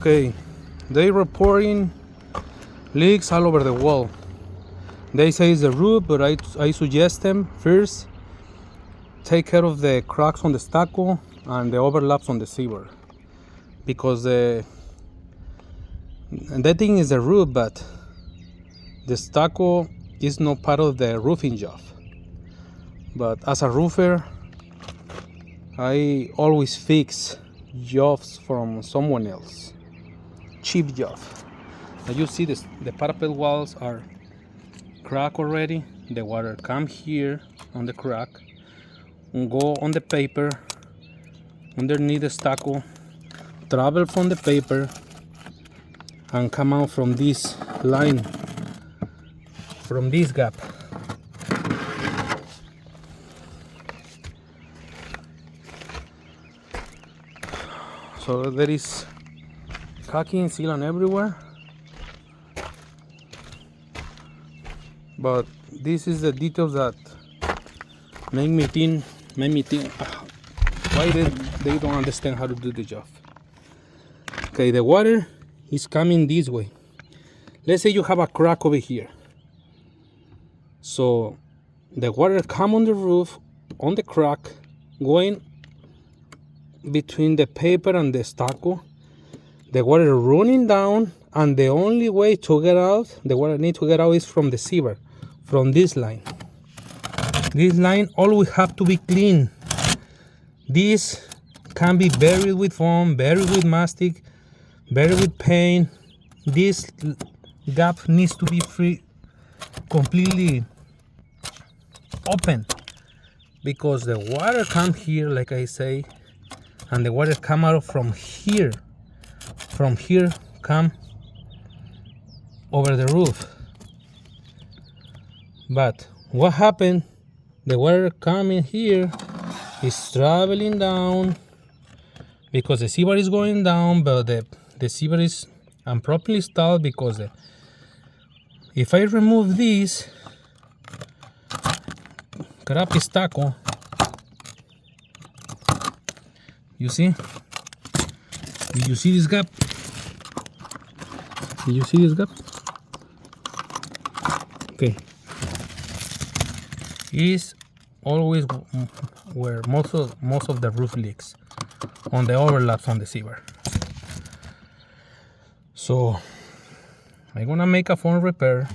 Okay, they reporting leaks all over the wall. They say it's the roof, but I suggest them first take care of the cracks on the stucco and the overlaps on the ceiba, because that thing is the roof, but the stucco is not part of the roofing job. But as a roofer, I always fix jobs from someone else, cheap job. As you see, the parapet walls are cracked already. The water come here on the crack and go on the paper underneath the stucco, travel from the paper and come out from this line, from this gap. So there is caulking sealant everywhere, but this is the details that make me think why they don't understand how to do the job. Okay, the water is coming this way. Let's say you have a crack over here, so the water come on the roof, on the crack, going between the paper and the stucco. The water running down, and the only way to get out, the water need to get out, is from the ceiba, from this line. This line always have to be clean. This can be buried with foam, buried with mastic, buried with paint. This gap needs to be free, completely open, because the water come here, like I say, and the water come out from here. From here come over the roof. But what happened? The water coming here is traveling down because the ceiba is going down, but the ceiba is improperly installed, because if I remove this crappy stucco, you see? Did you see this gap? Did you see this gap? Okay. Is always where most of the roof leaks, on the overlaps on the ceiba. So I'm gonna make a foam repair,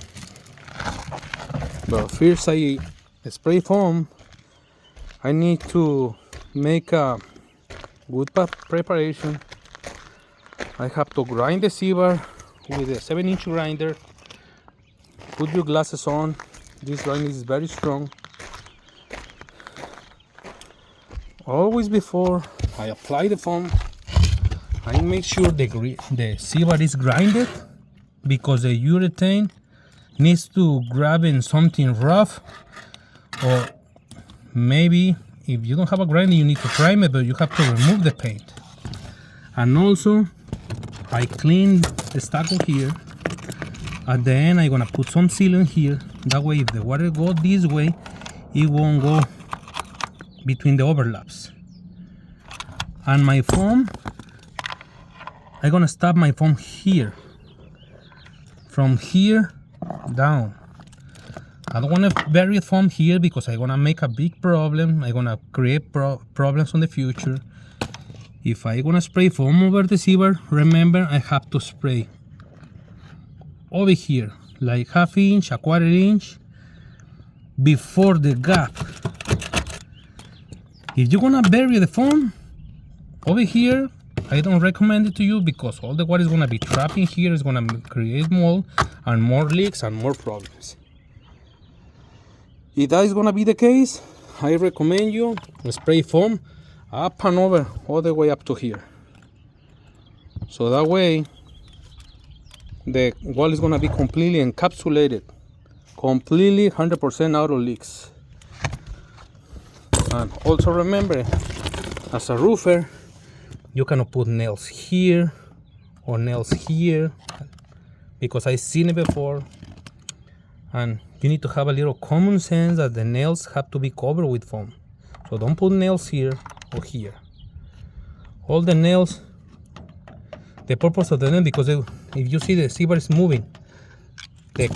but first I spray foam. I need to make a good preparation. I have to grind the ceiba with a 7-inch grinder. Put your glasses on. This grinder is very strong. Always before I apply the foam, I make sure the ceiba is grinded, because the urethane needs to grab in something rough, or maybe if you don't have a grinder, you need to prime it, but you have to remove the paint. And also, I clean the stucco here. At the end, I'm gonna put some sealant here. That way, if the water goes this way, it won't go between the overlaps. And my foam, I'm gonna stop my foam here, from here down. I don't want to bury foam here, because I'm gonna make a big problem. I'm gonna create problems in the future. If I'm gonna spray foam over the ceiba, remember I have to spray over here, like 1/2 inch, 1/4 inch, before the gap. If you're gonna bury the foam over here, I don't recommend it to you, because all the water is gonna be trapped in here. It's gonna create mold and more leaks and more problems. If that is gonna be the case, I recommend you spray foam up and over, all the way up to here. So that way, the wall is gonna be completely encapsulated, completely 100% out of leaks. And also remember, as a roofer, you cannot put nails here or nails here, because I've seen it before. And you need to have a little common sense that the nails have to be covered with foam. So don't put nails here or here. All the nails The purpose of the net, because if you see the zebra is moving, the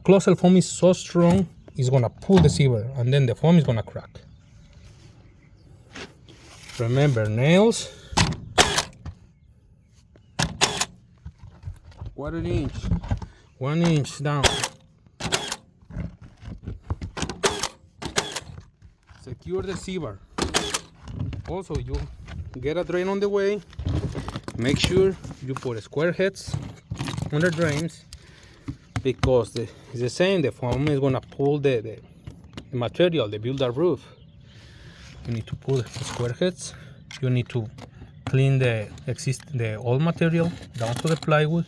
closed foam is so strong, it's gonna pull the zebra, and then the foam is gonna crack. Remember, nails, 1/4 inch, 1 inch down. Secure the zebra. Also, you get a drain on the way. Make sure you put square heads on the drains, because it's the same. The foam is gonna pull the material, the build-up roof. You need to put square heads. You need to clean the old material down to the plywood.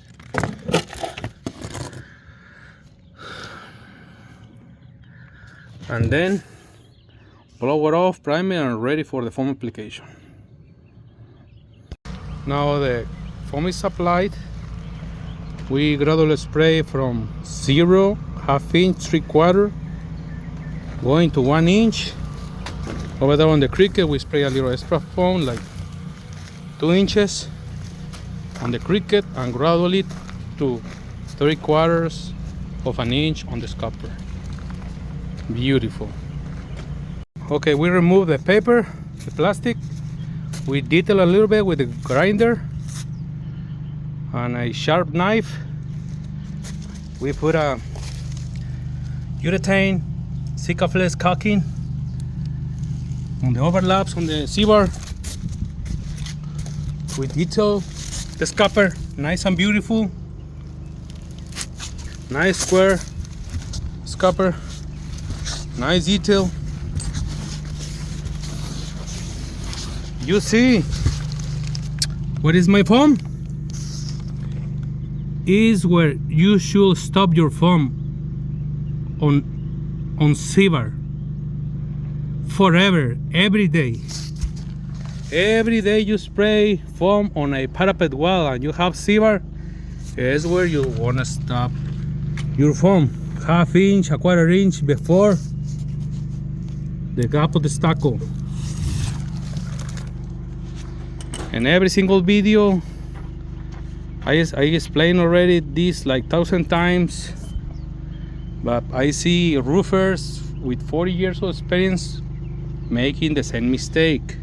And then blow it off, prime it, and ready for the foam application. Now the foam is applied. We gradually spray from 0, 1/2 inch, 3/4, going to 1 inch. Over there on the cricket, we spray a little extra foam, like 2 inches on the cricket, and gradually to 3/4 of an inch on the scupper. Beautiful. Okay, we remove the paper, the plastic. We detail a little bit with the grinder and a sharp knife. We put a urethane Sikaflex caulking on the overlaps on the C-bar. We detail the scupper, nice and beautiful. Nice square scupper, nice detail. You see, what is my foam? Is where you should stop your foam on zebra forever, every day. Every day you spray foam on a parapet wall and you have zebra, is where you wanna stop your foam. 1/2 inch, 1/4 inch before the gap of the Stucco. In every single video, I explained already this like 1,000 times, but I see roofers with 40 years of experience making the same mistake.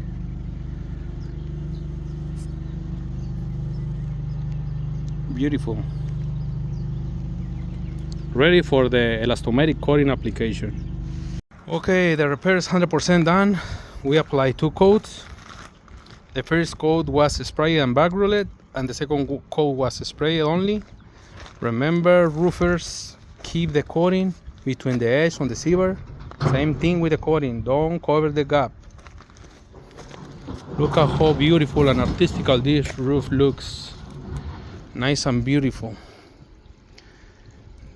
Beautiful. Ready for the elastomeric coating application. Okay, the repair is 100% done. We applied 2 coats. The first coat was spray and back roulette, and the second coat was spray only. Remember, roofers, keep the coating between the edge on the zebra. Same thing with the coating, don't cover the gap. Look at how beautiful and artistical this roof looks. Nice and beautiful.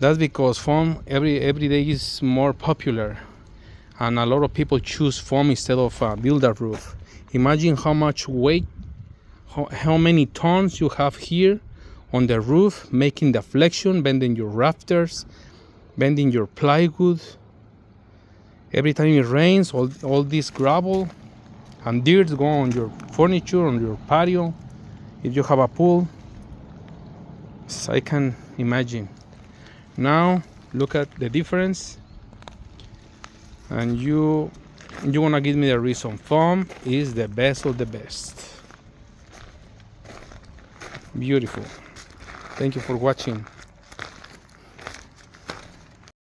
That's because foam every day is more popular, and a lot of people choose foam instead of a build-up roof. Imagine how much weight, how many tons you have here on the roof, making the flexion, bending your rafters, bending your plywood. Every time it rains, all this gravel and dirt go on your furniture, on your patio. If you have a pool, as I can imagine. Now look at the difference, and you wanna give me the reason. Foam is the best of the best. Beautiful. Thank you for watching.